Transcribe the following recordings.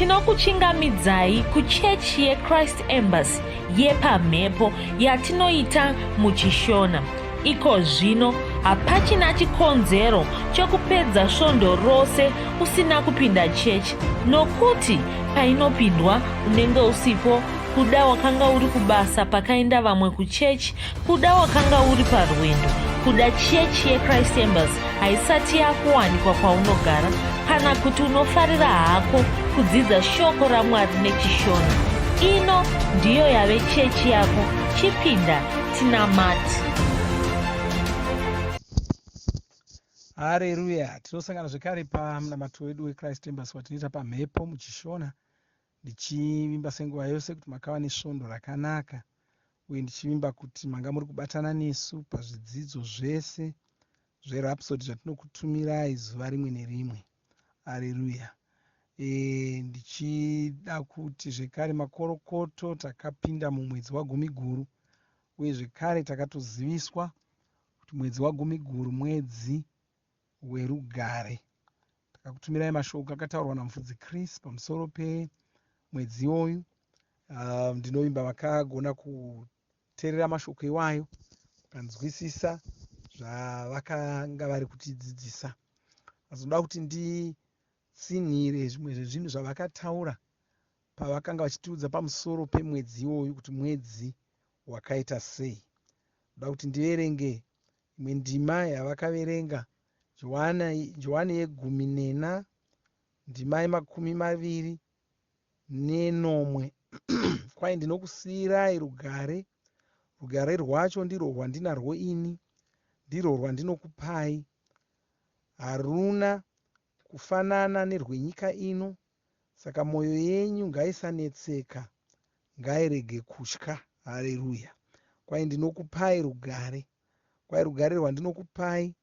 tinokuchingamidzai kuchechi yeChrist Embassy yepamhepo yatinoita muchishona. Iko zvino hapachina chikonzero chokupedza svondo rose usina kupinda chechi, nokuti painopindwa unenge usipo, kuda wakanga uri kubasa pakaenda vamwe kuchechi, kuda wakanga uri parwendo, kuda chechi yeChrist Embassy haisati yakuwanikwa kwaunogara, kana kuti unofarira hako kudzidza shoko raMwari nechishona. Ino ndiyo yave chechi yako. Chipinda tinamati. Haleluya. Tinosangana zvekare pamunamato wedu weChrist Embassy watinoita pamhepo muchishona, ndichivimba senguva yose kuti makava nesvondo rakanaka, uye ndichivimba kuti manga muri kubatana nesu pazvidzidzo zvese zverapsodi zvatinokutumirai zuva rimwe nerimwe. Haleluya. Ndichida kuti zvekare makorokoto takapinda mumwedzi wagumiguru, uye zvekare takatoziviswa kuti mwedzi wagumiguru mwedzi werugare. Takakutumirai mashoko akataurwa namufudzi Chris pamusoro pemwedzi iwoyu. Ndinovimba vakagona kuteerera mashoko iwayo kanzwisisa zvavakanga vari kutidzidzisa. Azoda kuti nditsinhire zvimwe zvezvinhu zvavakataura pavakanga vachitiudza pamusoro pemwedzi iwoyu kuti mwedzi wakaita sei. Ndoda kuti ndiverenge imwe ndima yavakaverenga, Johani ye14 ndima ye29. Kwai ndinokusiyirai rugare, rugare rwacho ndirwo rwandinarwo ini, ndirwo rwandinokupai. Haruna kufanana nerwenyika ino, saka mwoyo yenyu ngaisanetseka, ngairege kutya. Haleluya. Kwai ndinokupai rugare. Kwai rugare rwandinokupai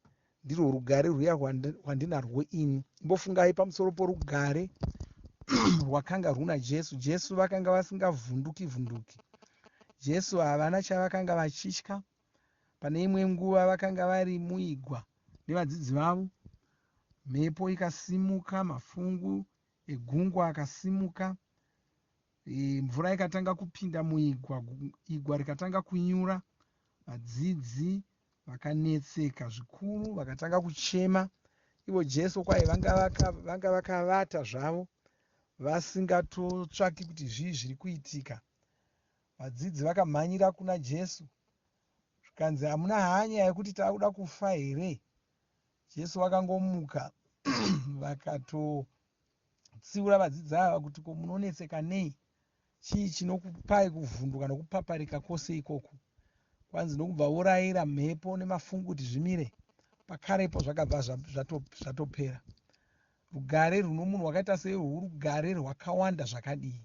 ndirwo rugare rwuya rwandinarwo ini. Imbofungai pamusoro porugare rwakanga runa Jesu. Jesu vakanga vasingavhunduki. Jesu havana chavakanga vachitya. Pane imwe nguva vakanga vari muigwa nevadzidzi vavo, mhepo ikasimuka, mafungu egungwa akasimuka, mvura ikatanga kupinda muigwa, igwa rikatanga kunyura. Vadzidzi vakanetseka zvikuru, vakatanga kuchema. Ivo Jesu kwai vanga vakavata zvavo, vasingatotsvaki kuti zvii zviri kuitika. Vadzidzi vakamhanyira kuna Jesu, zvikanzi hamuna hanya yekuti takuda kufa here? Jesu vakangomuka vakatotsiura vadzidzi ava kuti ko munonetseka nei? Chii chinokupai kuvhunduka nokupaparika kwose ikoko? Kwanzi nokubva vorayira mhepo nemafungu kuti zvimire. Pakarepo zvakabva zvatopera. Rugare runo munhu wakaita seihwu, rugare rwakawanda zvakadii.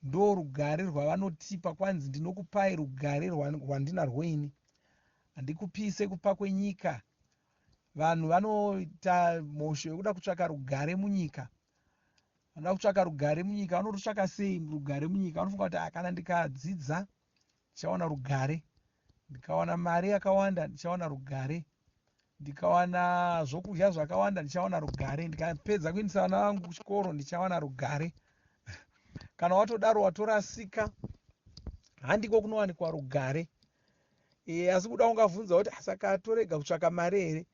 Ndo rugare rwavanotipa. Kwanzi ndinokupai rugare rwandinarwo ini, handikupise kupa kwenyika. Vanhu vanoita mhosho yekuda kutsvaka rugare munyika. Vanoda kutsvaka rugare munyika. Vanotsvaka sei rugare munyika? Vanofunga kuti kana ndikadzidza ndichawana rugare, ndikawana mari yakawanda ndichawana rugare, ndikawana zvokudya zvakawanda ndichawana rugare, ndikapedza kuendesa vana vangu kuchikoro ndichawana rugare. Kana watodaro watorasika, handiko kunowanikwa rugare. Asi kuda ungabvunza kuti saka torega kutsvaka mari here?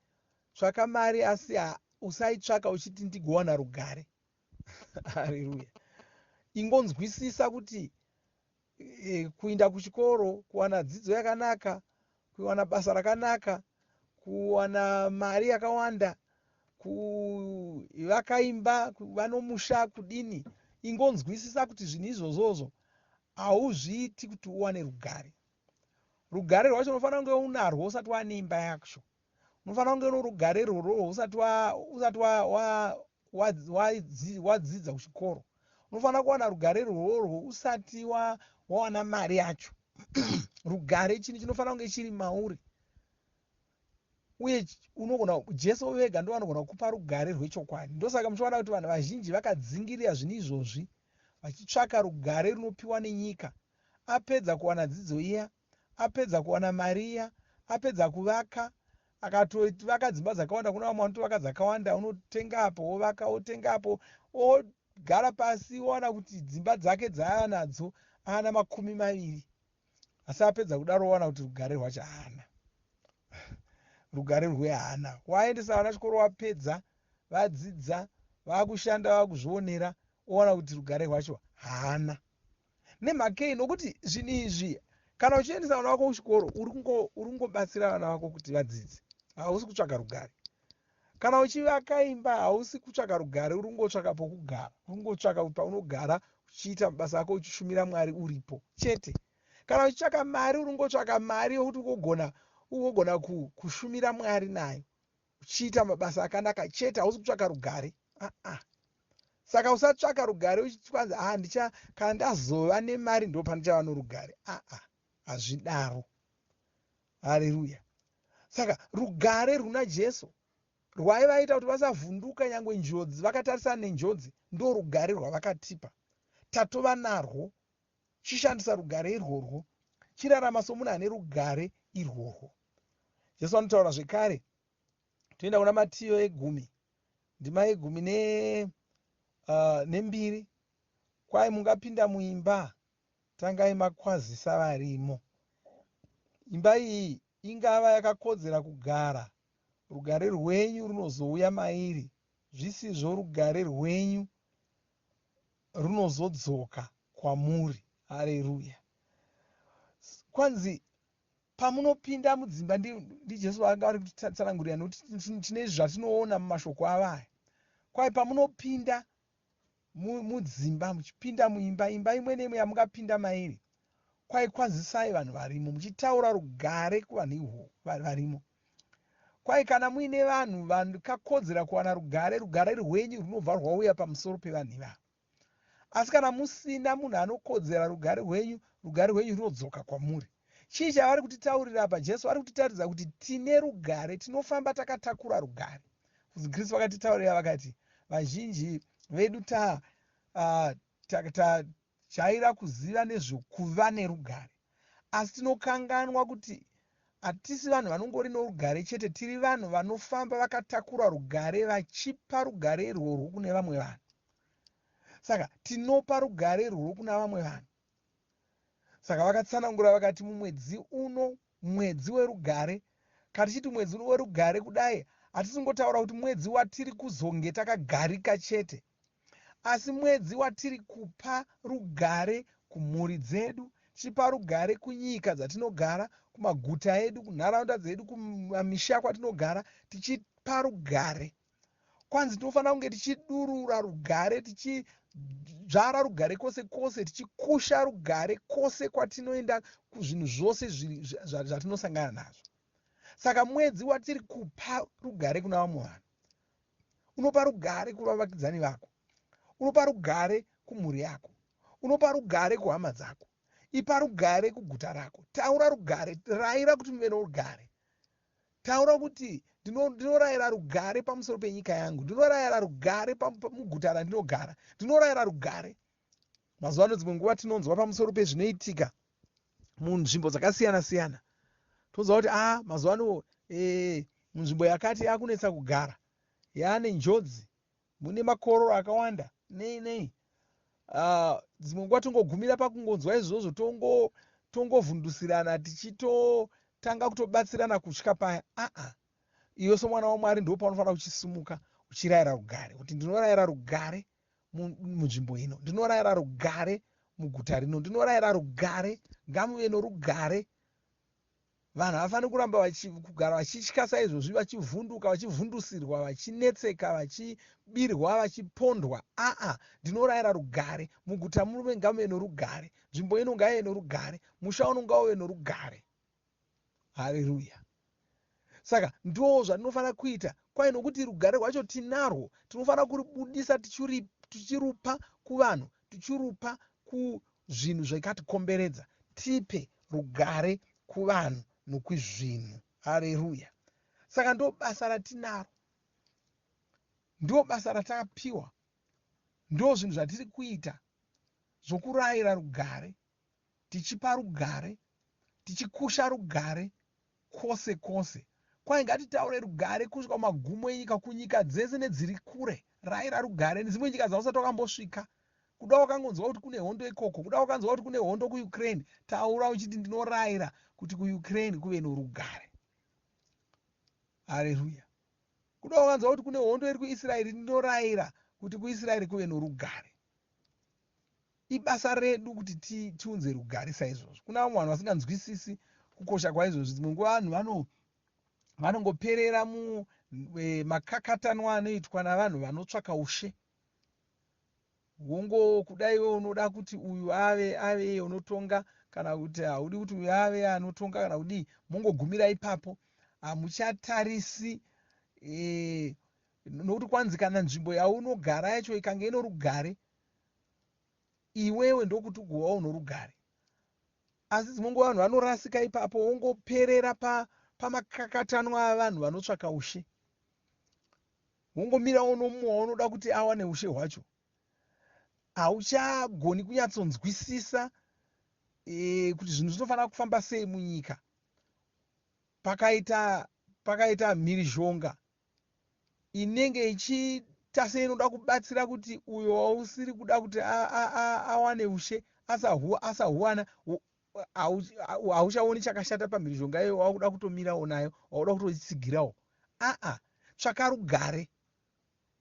Tsvaka mari, asi usaitsvaka uchiti ndigowana rugare. Haleluya. Ingonzwisisa kuti kuenda kuchikoro, kuwana dzidzo yakanaka, kuwana basa rakanaka, kuwana mari yakawanda, kuvaka imba, kuva nomusha, kudini. Ingonzwisisa kuti zvinhu izvozvozvo hauzviiti kuti uwane rugare. Rugare rwacho unofanira kunge unarwo usati wane imba yacho. Unofanira kunge norugare rworwo usati wadzidza kuchikoro. Unofanira kuwana rugare rworwo usati wawana mari yacho. Rugare chinhu chinofanira kunge chiri mauri. Uye Jesu vega ndo vanogona kukupa rugare rwechokwadi. Ndosaka muchiona kuti vanhu vazhinji vakadzingirira zvinhu izvozvi vachitsvaka rugare runopiwa nenyika. Apedza kuwana dzidzo iya, apedza kuwana mari iya, apedza kuvaka, akatovaka dzimba dzakawanda. Kuna vamwe vanotovaka dzakawanda, unotenga apo wovaka, wotenga apo, wakagara pasi owana kuti dzimba dzake dzaanadzo ana 20, asi apedza kudaro owana kuti rugare rwacho haana. Rugare rwehaana. Waendesa vana chikoro, wapedza, vadzidza, vakushanda, vakuzvionera, owana kuti rugare rwacho haana. Nemhakei nokuti zvinhu izvi, kana uchiendesa vana vako kuchikoro, uri kungobatsira vana vako kuti vadzidze, hausi kutsvaka rugare. Kana uchivaka imba, hausi kutsvaka rugare, uri kungotsvaka pokugara, uri kungotsvaka paunogara uchiita mabasa ako uchishumira Mwari uripo chete. Kana uchitsvaka mari, uri kungotsvaka mari yokuti ugogona kushumira Mwari nayo uchiita mabasa akanaka chete, hausi kutsvaka rugare. Saka usatsvaka rugare uchikwanza kana ndazova nemari ndo pandichava norugare. Hazvidaro. Haleluya. Saka rugare runa Jesu rwaivaita kuti vasavhunduka nyangwe njodzi, vakatarisana nenjodzi, ndo rugare rwavakatipa. Tatova narwo, chishandisa rugare irworwo, chirarama somunhu ane rugare irworwo. Jesu anotaura zvekare, toenda kuna Matiyo 10, ndima 12, kwai mungapinda muimba, tangai makwazisa varimo. Imba iyi ingava yakakodzera kugara, rugare rwenyu runozouya mairi, zvisizvo rugare rwenyu runozodzoka kwamuri. Haleluya. Kwanzi pamunopinda mudzimba, ndiJesu vanga vari kutsanangurira, nokuti tine izvi zvatinoona mumashoko avaya. Kwai pamunopinda mudzimba, muchipinda muimba, imba imwe neimwe yamungapinda mairi, kwai kwazisai vanhu varimo, muchitaura rugare kuvanhu varimo. Kwai kana muine vanhu vakakodzera kuwana rugare, rugare rwenyu runobva rwauya pamusoro pevanhu ivavo. Asi kana musina munhu anokodzera rugare rwenyu, rugare rwenyu runodzoka kwamuri. Chii chavari kutitaurira apa? Jesu ari kutitaridza kuti tine rugare, tinofamba takatakura rugare. Kristu vakatitaurira vakati, vazhinji vedu tajaira kuziva nezvekuva nerugare, asi tinokanganwa kuti hatisi vanhu vanongori norugare chete, tiri vanhu vanofamba vakatakura rugare, vachipa rugare irworwo kune vamwe vanhu. Saka tinopa rugare irworwo kuna vamwe vanhu. Saka vakatsanangura vakati, mumwedzi uno, mwedzi werugare, katichiti mwedzi uno werugare kudai, hatisingotaura kuti mwedzi watiri kuzonge takagarika chete, asi mwedzi watiri kupa rugare kumhuri dzedu, tichipa rugare kunyika dzatinogara, kumaguta edu, kunharaunda dzedu, kumamisha kwatinogara, tichipa rugare. Kwanzi tinofanira kunge tichidurura rugare, tichidzvara rugare kwose kwose, tichikusha rugare kwose kwatinoenda, kuzvinhu zvose zvatinosangana nazvo. Saka mwedzi watiri kupa rugare kuna vamwe vanhu. Unopa rugare kuvavakidzani vako, unopa rugare kumhuri yako, unopa rugare kuhama dzako, ipa rugare kuguta rako. Taura rugare, rayira kuti muve norugare. Taura kuti ndinorayira rugare pamusoro penyika yangu, ndinorayira rugare muguta randinogara, ndinorayira rugare. Mazuva ano dzimwe nguva tinonzwa pamusoro pezvinoitika munzvimbo dzakasiyana siyana. Tonzwa kuti mazuva ano munzvimbo yakati yakunetsa kugara, yaane njodzi, mune makororo akawanda, nei. Dzimwe nguva tongogumira pakungonzwa izvozvo, tongovhundusirana, tichitotanga kutobatsirana kutya paya. Iwe somwana waMwari ndo paunofanira kuchisumuka uchirayira rugare, kuti ndinorayira rugare munzvimbo ino, ndinorayira rugare muguta rino, ndinorayira rugare, ngamuve norugare. Vanhu havafaniri kuramba kugara vachityasa izvozvi, vachivhunduka, vachivhundusirwa, vachinetseka, vachibirwa, vachipondwa. Ndinorayira rugare. Muguta muve ngamuve norugare, nzvimbo ino ngaive norugare, musha uno ngauve norugare. Haleluya. Saka ndo zvatinofanira kuita, kwai nokuti rugare rwacho tinarwo, tinofanira kurubudisa tichirupa kuvanhu, tichirupa kuzvinhu zvakatikomberedza. Tipe rugare kuvanhu nokuzvinhu. Haleluya. Saka ndo basa ratinaro, ndo basa ratakapiwa, ndo zvinhu zvatiri kuita, zvokurayira rugare, tichipa rugare, tichikusha rugare kwose kwose. Kwai ngatitaure rugare kusvika kumagumo enyika, kunyika dzese nedziri kure, rayira rugare nedzimwe nyika dzausati wakambosvika. Kuda wakangonzwa kuti kune hondo ikoko, kuda wakanzwa kuti kune hondo kuUkraine, taura uchiti ndinorayira kuti kuUkraine kuve norugare. Haleluya. Kuda wakanzwa kuti kune hondo iri kuIsraeri, ndinorayira kuti kuIsraeri kuve norugare. Ibasa redu kuti tiunze rugare saizvozvo. Kuna vamwe vanhu vasinganzwisisi kukosha kwaizvozvo. Dzimwe nguva vanhu vanongoperera makakatanwa anoitwa navanhu vanotsvaka ushe. Wongo kudai iwe unoda kuti uyu ave unotonga, kana kuti haudi kuti uyu ave anotonga, kana kudii, mongogumira ipapo. Hamuchatarisi nokuti kwanzi kana nzvimbo yaunogara yacho ikanga ino rugare, iwewe ndokuti ugovawo norugare. Asi dzimwe nguva vanhu vanorasika ipapo, wongoperera pamakakatanwa avanhu vanotsvaka ushe. Wongomirawo nomumwe waunoda kuti awane ushe hwacho. Hauchagoni kunyatsonzwisisa kuti zvinhu zvinofanira kufamba sei munyika. Pakaita mhirizhonga inenge ichiita seinoda kubatsira kuti uyo wausiri kuda kuti awane ushe asahuwana, hauchaoni chakashata pamhirizhonga iyoyo, wakuda kutomirawo nayo, wakuda kutotsigirawo. Tsvaka rugare.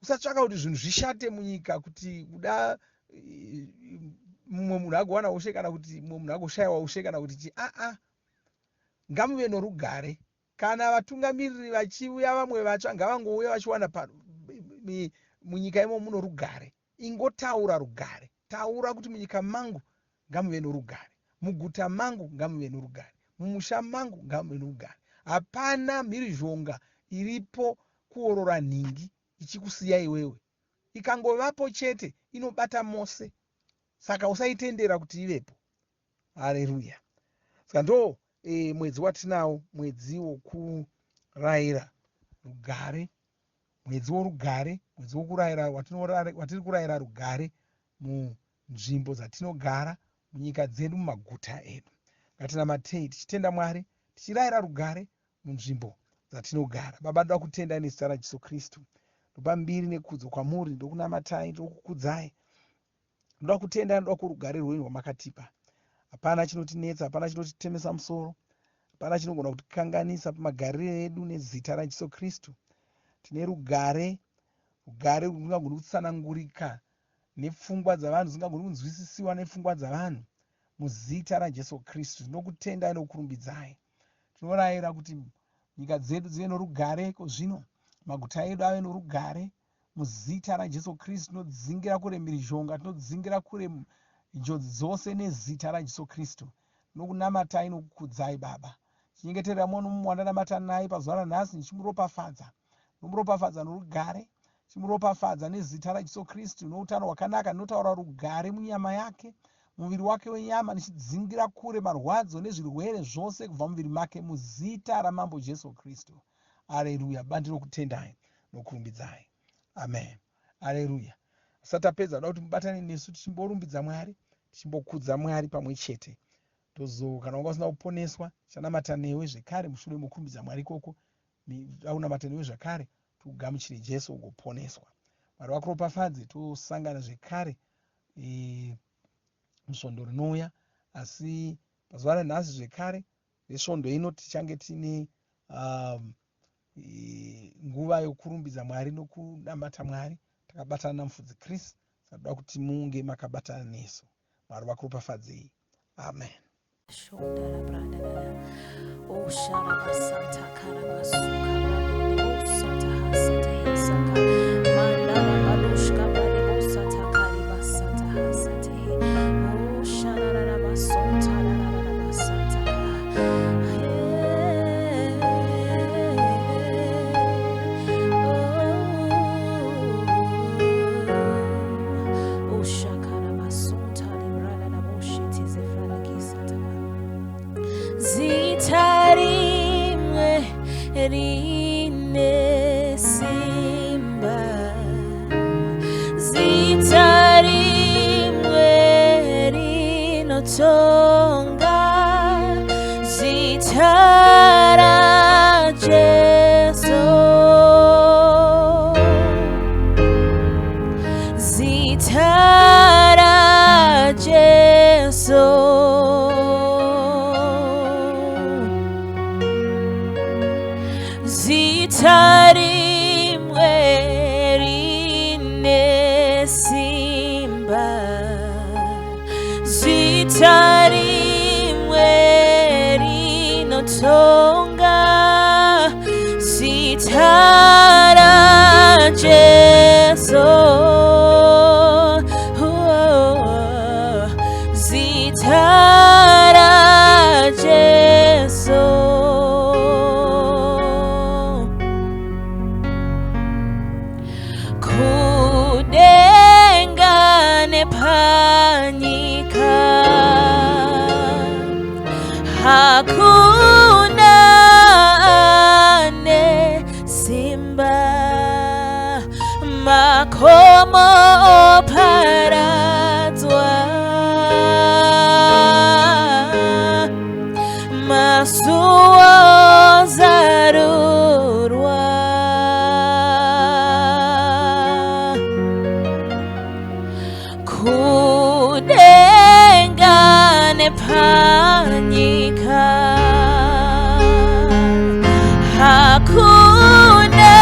Usatsvaka kuti zvinhu zvishate munyika, kuti kuda mumwe munhu agowana ushe kana kuti mumwe munhu agoshayiwa ushe kana kuti ngamuve norugare. Kana vatungamiriri vachiuya vamwe vatsva, ngavangouya vachiwana munyika imo muno rugare. Ingotaura rugare. Taura kuti munyika mangu ngamuve norugare, muguta mangu ngamuve norugare, mumusha mangu ngamuve norugare. Hapana mhirizhonga iripo kuorora nhingi ichikusiya iwewe. Ikangovapo chete inobata mose. Saka usaitendera kuti ivepo. Haleluya. Saka ndo mwedzi watinawo, mwedzi wokurayira rugare, mwedzi worugare, mwedzi wokurayira watiri kurayira rugare munzvimbo dzatinogara, munyika dzedu, mumaguta edu. Ngatinamatei tichitenda Mwari, tichirayira rugare munzvimbo dzatinogara. Baba, ndoda kutenda nezita raJesu Kristu. Ndopa mbiri nekudzo kwamuri, ndokunamatai, ndokukudzai. Ndoda kutenda, ndoda kurugare rwenyu rwamakatipa. Hapana chinotinetsa, hapana chinotitemesa musoro, hapana chinogona kutikanganisa pamagariro edu nezita raJesu Kristu. Tine rugare, rugare rusingagoni kutsanangurika nepfungwa dzavanhu, zvisingagoni kunzwisisiwa nepfungwa dzavanhu. Muzita raJesu Kristu tinokutendai nokukurumbidzai. Tinorayira kuti nyika dzedu dzive norugare zvino, maguta edu ave norugare. Muzita raJesu Kristu tinodzingira kure mhirizhonga, tinodzingira kure njodzi dzose nezita raJesu Kristu. Tinokunamatai nokukudzai Baba. Chinyengeterera mumwe nomumwe wandanamata naye pazuva ranhasi, ndichimuropafadza. Nomuropafadza norugare, chimuropafadza nezita raJesu Kristu, noutano hwakanaka. Ndinotaura rugare munyama yake, muviri wake wenyama, nichidzingira kure marwadzo nezvirwere zvose kubva muviri make, muzita ramambo Jesu Kristu. Haleluya. Bandi rokutendai nokurumbidzai. Amen. Haleluya. Satapedza da kuti mubatane nesu tichimborumbidza Mwari, tichimbokudza Mwari pamwe chete. Kana wanga usina kuponeswa, chanamata newe zvekare mushure mokurumbidza Mwari ikoko, aunamata newe zvakare, tugamuchire Jesu ugoponeswa. Mwari wakuropafadze, tosangana zvekare musvondo rinouya. Asi pazuva ranhasi zvekare resvondo ino tichange tine nguva yokurumbidza Mwari nokunamata Mwari takabatana namufudzi Kristu. Saka kuti munge makabatana nesu. Mwari wakuropafadzei. Amen. zita ra Jesu, zita rimwe rine simba, zita rimwe rinotonga, zita ra Jesu, zita ra Jesu. Kudengane panyika, hakuna ane simba, makomo paradzwa, masuo zarurwa, kudengane panyika, hakuna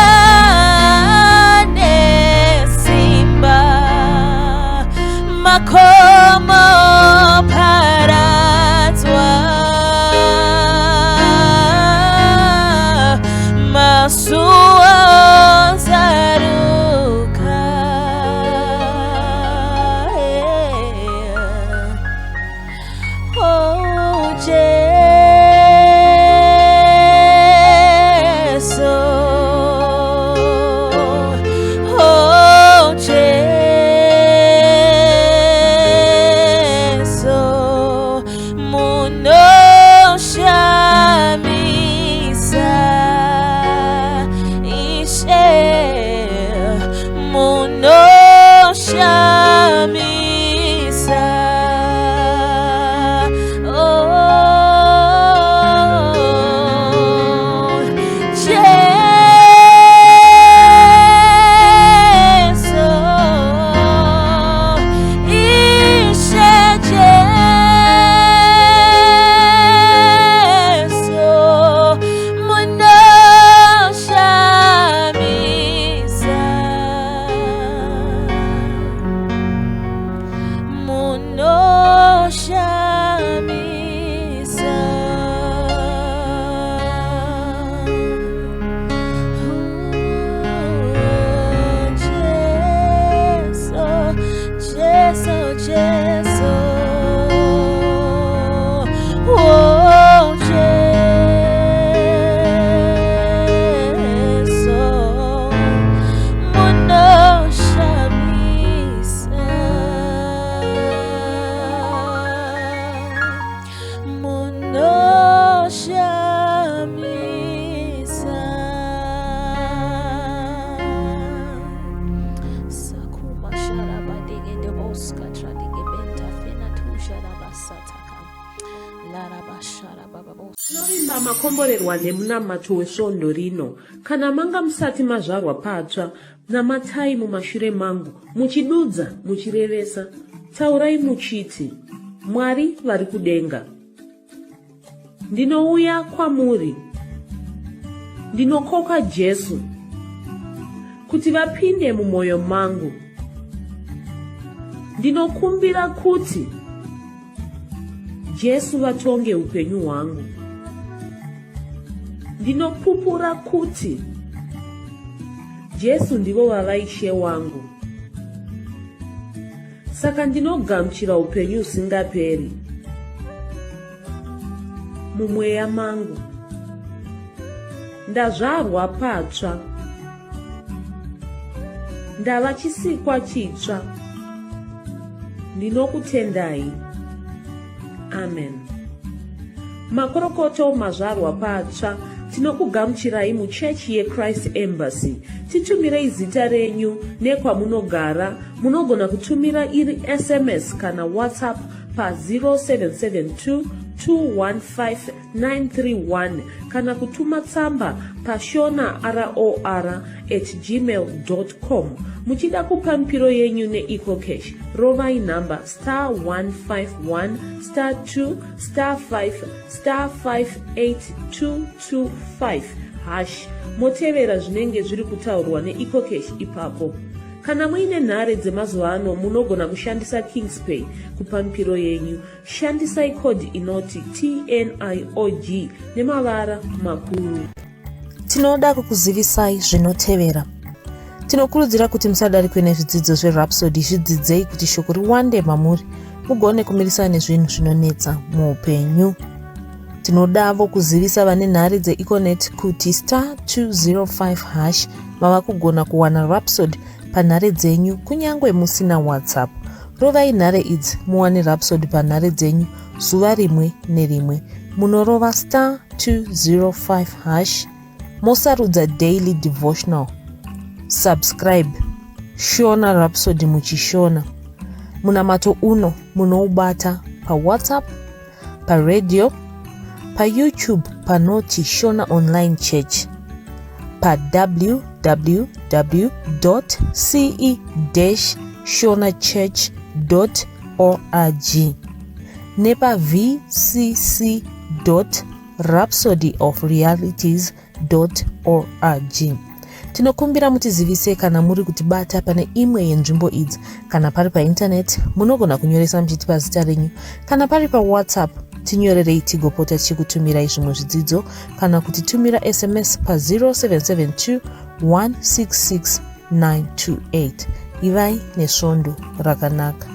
nesimba, makomo paradzwa, masuo zaruka, oh Jesu, oh Jesu, munoshamisa ishe, munoshamisa, oh Jesu, ishe Jesu, munoshamisa, munoshamisa, Jesu, Jesu, oh Jesu, munoshamisa, munoshamisa, sakuma sharaba digende boska tradige benta fena tu sharaba sataka laraba sharaba babos. Novimba makomborerwa nemunamato wesvondo rino. Kana manga musati mazvarwa patsva, namatai mumashure mangu, muchidudza, muchirevesa, taurai muchiti, Mwari vari kudenga, ndinouya kwamuri, ndinokoka Jesu kuti vapinde mumwoyo mangu. Ndinokumbira kuti Jesu vatonge upenyu hwangu. Ndinopupura kuti Jesu ndivo vavaishe wangu. Saka ndinogamuchira upenyu usingaperi mumweya mangu. Ndazvarwa patsva, ndava chisikwa chitsva. Ndinokutendai. Amen. Makorokoto mazvarwa patsva tinokugamuchirai muchechi yeChrist Embassy titumirei zita renyu nekwamunogara. Munogona kutumira iri SMS kana WhatsApp pa 0772 215 kana kutuma tsamba pa shona@gmail.com. Muchida kupa mpiro yenyu neEcocash, rovai namba *151*2*5*58225 motevera zvinenge zviri kutaurwa neEcocash ipapo. Kana muine nhare dzemazuva ano munogona kushandisa Kingspay kupa mpiro yenyu. Shandisai kodi inoti TNIOG nemavara makuru. Tinoda kukuzivisai zvinotevera. Tinokurudzira kuti musadarikwe nezvidzidzo zveRhapsody. Zvidzidzei kuti shoko riwande mamuri mugone kumirisana nezvinhu zvinonetsa muupenyu. Tinodavo kuzivisa vane nhare dzeEconet kuti *205# vava kugona kuwana Rhapsody panhare dzenyu kunyangwe musina WhatsApp. Rovai nhare idzi muwane Rhapsody panhare dzenyu zuva rimwe nerimwe. Munorova *205# mosarudza daily devotional. Subscribe Shona Rhapsody muchishona. Munamato uno munoubata pa WhatsApp, pa radio, pa YouTube panoti Shona Online Church, pa www.ce-shonachurch.org nepa vcc.rhapsodyofrealities.org. Tinokumbira mutizivise kana muri kutibata pane imwe yenzvimbo idzi. Kana pari painternet munogona kunyoresa muchitipa zita renyu. Kana pari pa WhatsApp tinyorerei tigopota tichikutumirai zvimwe zvidzidzo, kana kutitumira SMS pa 0772 166 928. Ivai nesvondo rakanaka.